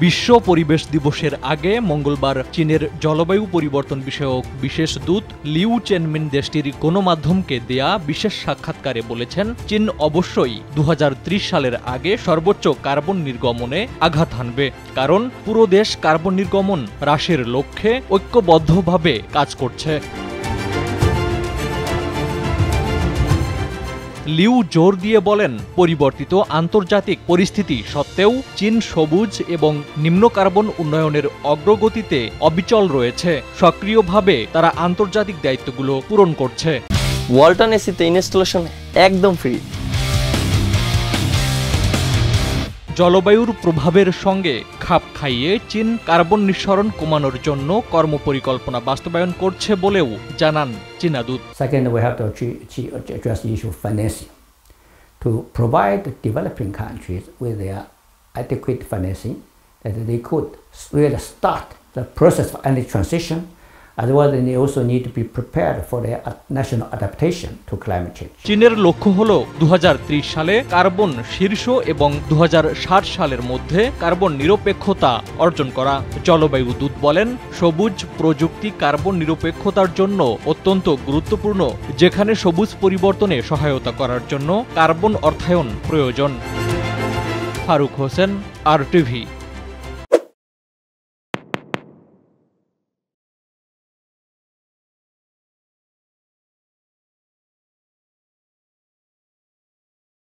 বিশ্ব পরিবেশ দিবসের আগে মঙ্গলবার চীনের জলবায়ু পরিবর্তন বিষয়ক বিশেষ দূত লিউ চেনমিন দেশটির গণমাধ্যমকে দেয়া বিশেষ সাক্ষাৎকারে বলেছেন, চীন অবশ্যই 2030 সালের আগে সর্বোচ্চ কার্বন নির্গমনে আঘাত হানবে, কারণ পুরো দেশ কার্বন নির্গমন হ্রাসের লক্ষ্যে ঐক্যবদ্ধভাবে কাজ করছে। লিউ জোর দিয়ে বলেন, পরিবর্তিত আন্তর্জাতিক পরিস্থিতি সত্ত্বেও চীন সবুজ এবং নিম্ন কার্বন উন্নয়নের অগ্রগতিতে অবিচল রয়েছে। সক্রিয়ভাবে তারা আন্তর্জাতিক দায়িত্বগুলো পূরণ করছে। ওয়ালটন এসিতে ইনস্টলেশন একদম ফ্রি। জলবায়ুর প্রভাবের সঙ্গে খাপ খাইয়ে চীন কার্বন নিঃসরণ কমানোর জন্য কর্মপরিকল্পনা বাস্তবায়ন করছে বলেও জানান চীনা দূত। Second, we have to address the issue of financing to provide developing countries with their adequate financing that they could really start the process of energy transition. As well, they also need to be prepared for their national adaptation to climate change. চীনের লক্ষ্য হল 2030 সালে carbon শীর্ষ এবং 2060 সালের মধ্যে carbon নিরপেক্ষতা অর্জন করা। জলবায়ু দূত বলেন, সবুজ প্রযুক্তি কার্বন নিরপেক্ষতার জন্য অত্যন্ত গুরুত্বপূর্ণ, যেখানে সবুজ পরিবর্তনে সহায়তা করার জন্য কার্বন অর্থায়ন প্রয়োজন। ফারুক হোসেন, RTV।